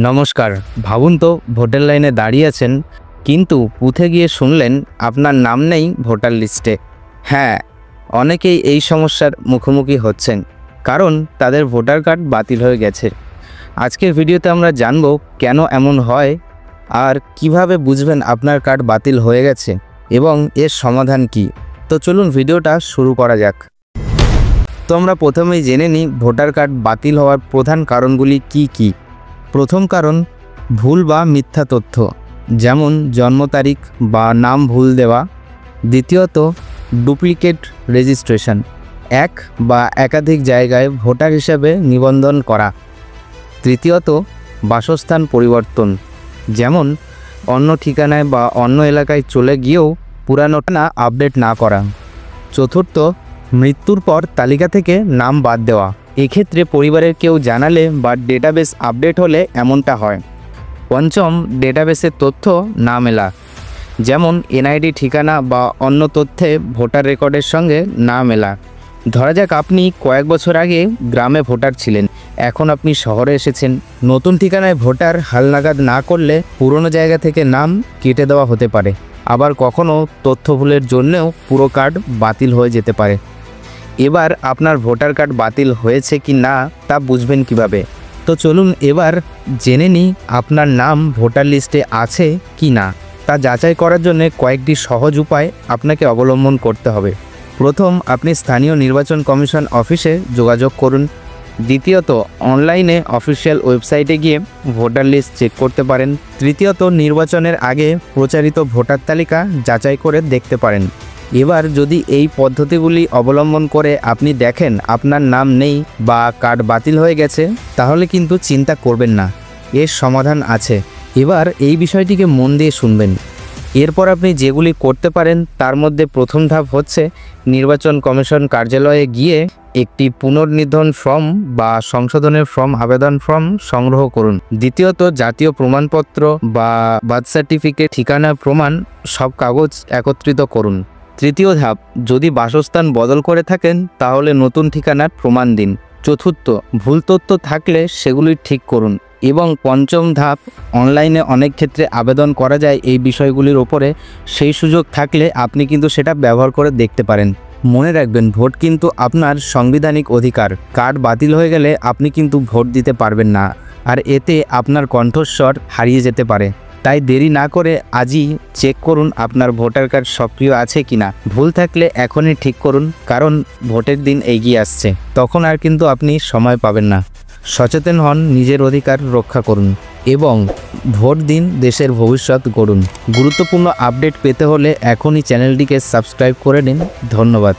নমস্কার। ভাবুন তো, ভোটার লাইনে দাঁড়িয়ে আছেন, কিন্তু বুথে গিয়ে শুনলেন আপনার নাম নেই ভোটার লিস্টে। হ্যাঁ, অনেকেই এই সমস্যার মুখোমুখি হচ্ছেন, কারণ তাদের ভোটার কার্ড বাতিল হয়ে গেছে। আজকের ভিডিওতে আমরা জানব কেন এমন হয় আর কিভাবে বুঝবেন আপনার কার্ড বাতিল হয়ে গেছে এবং এর সমাধান কি। তো চলুন ভিডিওটা শুরু করা যাক। তো আমরা প্রথমেই জেনে নিই ভোটার কার্ড বাতিল হওয়ার প্রধান কারণগুলি কি কি। প্রথম কারণ, ভুল বা মিথ্যা তথ্য, যেমন জন্ম তারিখ বা নাম ভুল দেওয়া। দ্বিতীয়ত, ডুপ্লিকেট রেজিস্ট্রেশন, এক বা একাধিক জায়গায় ভোটার হিসেবে নিবন্ধন করা। তৃতীয়ত, বাসস্থান পরিবর্তন, যেমন অন্য ঠিকানায় বা অন্য এলাকায় চলে গিয়েও পুরানো ঠিকানা আপডেট না করা। চতুর্থ, মৃত্যুর পর তালিকা থেকে নাম বাদ দেওয়া, এক্ষেত্রে পরিবারের কেউ জানালে বা ডেটাবেস আপডেট হলে এমনটা হয়। পঞ্চম, ডেটাবেসের তথ্য না মেলা, যেমন এনআইডি ঠিকানা বা অন্য তথ্যে ভোটার রেকর্ডের সঙ্গে না মেলা। ধরা যাক আপনি কয়েক বছর আগে গ্রামে ভোটার ছিলেন, এখন আপনি শহরে এসেছেন। নতুন ঠিকানায় ভোটার হালনাগাদ না করলে পুরনো জায়গা থেকে নাম কেটে দেওয়া হতে পারে। আবার কখনও তথ্য ভুলের জন্যেও পুরো কার্ড বাতিল হয়ে যেতে পারে। এবার আপনার ভোটার কার্ড বাতিল হয়েছে কি না তা বুঝবেন কিভাবে। তো চলুন এবার জেনে নিই আপনার নাম ভোটার লিস্টে আছে কি না। তা যাচাই করার জন্য কয়েকটি সহজ উপায় আপনাকে অবলম্বন করতে হবে। প্রথম, আপনি স্থানীয় নির্বাচন কমিশন অফিসে যোগাযোগ করুন। দ্বিতীয়ত, অনলাইনে অফিসিয়াল ওয়েবসাইটে গিয়ে ভোটার লিস্ট চেক করতে পারেন। তৃতীয়ত, নির্বাচনের আগে প্রচারিত ভোটার তালিকা যাচাই করে দেখতে পারেন। এবার যদি এই পদ্ধতিগুলি অবলম্বন করে আপনি দেখেন আপনার নাম নেই বা কার্ড বাতিল হয়ে গেছে, তাহলে কিন্তু চিন্তা করবেন না, এর সমাধান আছে। এবার এই বিষয়টিকে মন দিয়ে শুনবেন। এরপর আপনি যেগুলি করতে পারেন তার মধ্যে প্রথম ধাপ হচ্ছে নির্বাচন কমিশন কার্যালয়ে গিয়ে একটি পুনর্নির্ধারণ ফর্ম বা সংশোধনের ফর্ম আবেদন ফর্ম সংগ্রহ করুন। দ্বিতীয়ত, জাতীয় প্রমাণপত্র বা বার্থ সার্টিফিকেট, ঠিকানা প্রমাণ সব কাগজ একত্রিত করুন। তৃতীয় ধাপ, যদি বাসস্থান বদল করে থাকেন তাহলে নতুন ঠিকানার প্রমাণ দিন। চতুর্থ, ভুল তথ্য থাকলে সেগুলি ঠিক করুন। এবং পঞ্চম ধাপ, অনলাইনে অনেক ক্ষেত্রে আবেদন করা যায় এই বিষয়গুলির ওপরে, সেই সুযোগ থাকলে আপনি কিন্তু সেটা ব্যবহার করে দেখতে পারেন। মনে রাখবেন, ভোট কিন্তু আপনার সাংবিধানিক অধিকার। কার্ড বাতিল হয়ে গেলে আপনি কিন্তু ভোট দিতে পারবেন না, আর এতে আপনার কণ্ঠস্বর হারিয়ে যেতে পারে। তাই দেরি না করে আজই চেক করুন আপনার ভোটার কার্ড সক্রিয় আছে কিনা। ভুল থাকলে এখনই ঠিক করুন, কারণ ভোটের দিন এগিয়ে আসছে, তখন আর কিন্তু আপনি সময় পাবেন না। সচেতন হন, নিজের অধিকার রক্ষা করুন এবং ভোট দিন, দেশের ভবিষ্যৎ গড়ুন। গুরুত্বপূর্ণ আপডেট পেতে হলে এখনই চ্যানেলটিকে সাবস্ক্রাইব করে নিন। ধন্যবাদ।